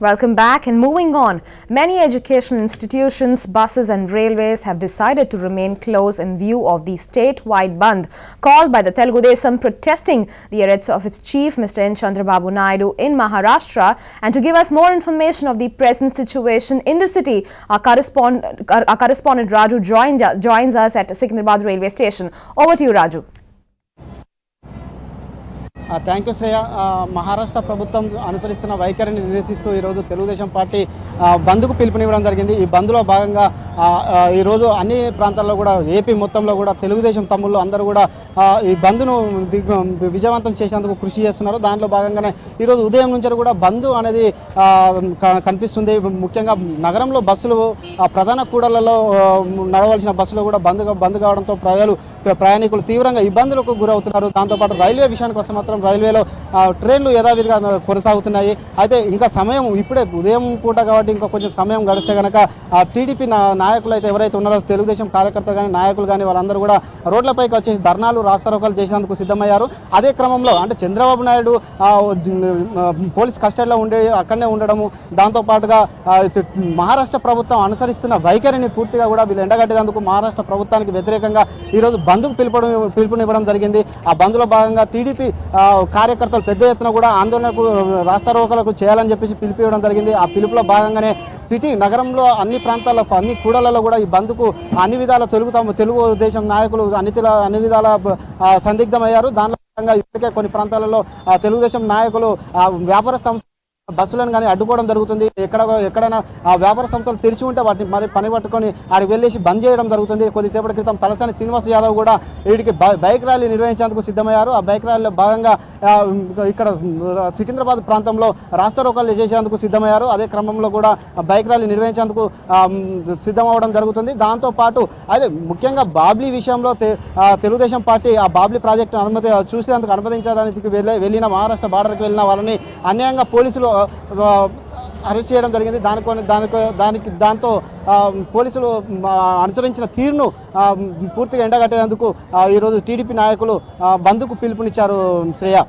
Welcome back and moving on. Many educational institutions, buses and railways have decided to remain closed in view of the statewide bandh called by the Telugu Desam protesting the arrest of its chief Mr. N. Chandrababu Naidu in Maharashtra. And to give us more information of the present situation in the city, our correspondent Raju joins us at Secunderabad railway station. Over to you, Raju. Thank you Shreya. Maharashtra ప్రభుత్వం అనుసరిస్తున్న వైఖరిని నిరసిస్తూ ఈరోజు Telugu Desam party బంద్కు పిలుపునివ్వడం జరిగింది. ఈ బంద్లో భాగంగా ఈరోజు అన్ని ప్రాంతాల్లో కూడా ఏపీ మొత్తంలో కూడా తెలుగుదేశం తమ్ముళ్ళు అందరూ కూడా ఈ బంద్ను విజయవంతం చేసేందుకు కృషి చేస్తున్నారు. దాంట్లో భాగంగానే ఈరోజు ఉదయం నుంచి కూడా బంద్ అనేది కనిపిస్తుంది. ముఖ్యంగా నగరంలో బస్సులు ప్రధాన కూడళ్లలో నడవలసిన బస్సులు కూడా బంద్ కావడంతో ప్రయాణికులు తీవ్రంగా ఇబ్బందులకు గురవుతున్నారు. దాంతోపాటు రైల్వే విషయానికి వస్తే మాత్రం రైల్వేలో ట్రైన్లు యథావిధిగా కొనసాగుతున్నాయి. అయితే ఇంకా సమయం ఇప్పుడే ఉదయం పూట కాబట్టి ఇంకా కొంచెం సమయం గడిస్తే కనుక టీడీపీ నాయకులు అయితే ఎవరైతే ఉన్నారో తెలుగుదేశం కార్యకర్తలు కానీ నాయకులు కానీ వాళ్ళందరూ కూడా రోడ్లపైకి వచ్చేసి ధర్నాలు రాస్తారోకాలు చేసేందుకు సిద్ధమయ్యారు. అదే క్రమంలో అంటే చంద్రబాబు నాయుడు పోలీస్ కస్టడీలో అక్కడనే ఉండడము, దాంతోపాటుగా మహారాష్ట్ర ప్రభుత్వం అనుసరిస్తున్న వైఖరిని పూర్తిగా కూడా వీళ్ళు ఎండగట్టేందుకు మహారాష్ట్ర ప్రభుత్వానికి వ్యతిరేకంగా ఈరోజు బంద్కు పిలుపునివ్వడం జరిగింది. ఆ బంద్లో భాగంగా టీడీపీ కార్యకర్తలు పెద్ద ఎత్తున కూడా ఆందోళనకు రాస్తారోకలకు చేయాలని చెప్పేసి పిలుపు ఇవ్వడం జరిగింది. ఆ పిలుపులో భాగంగానే సిటీ నగరంలో అన్ని ప్రాంతాల్లో అన్ని కూడళ్లలో కూడా ఈ బంద్కు అన్ని విధాల తెలుగుదేశం నాయకులు అన్ని విధాల సందిగ్ధమయ్యారు. దానిలో భాగంగా ఇప్పటికే కొన్ని ప్రాంతాలలో తెలుగుదేశం నాయకులు వ్యాపార సంస్థ బస్సులను కానీ అడ్డుకోవడం జరుగుతుంది. ఎక్కడైనా వ్యాపార సంస్థలు తెరిచి ఉంటే వాటిని మరి పని పట్టుకొని ఆడికి వెళ్ళేసి బంద్ చేయడం జరుగుతుంది. కొద్దిసేపటి క్రితం తలసాని శ్రీనివాస్ యాదవ్ కూడా వీడికి బైక్ ర్యాలీ నిర్వహించేందుకు సిద్ధమయ్యారు. ఆ బైక్ ర్యాలీలో భాగంగా ఇక్కడ సికింద్రాబాద్ ప్రాంతంలో రాస్తారోకాలు చేసేందుకు సిద్ధమయ్యారు. అదే క్రమంలో కూడా బైక్ ర్యాలీ నిర్వహించేందుకు సిద్ధమవడం జరుగుతుంది. దాంతోపాటు అయితే ముఖ్యంగా బాబ్లీ విషయంలో తెలుగుదేశం పార్టీ ఆ బాబ్లీ ప్రాజెక్టు చూసేందుకు అనుమతించడానికి వెళ్ళిన మహారాష్ట్ర బార్డర్కి వెళ్ళిన వాళ్ళని అన్యాయంగా పోలీసులు అరెస్ట్ చేయడం జరిగింది. దాంతో పోలీసులు అనుసరించిన తీరును పూర్తిగా ఎండగట్టేందుకు ఈరోజు టీడీపీ నాయకులు బంద్కు పిలుపునిచ్చారు. శ్రేయ.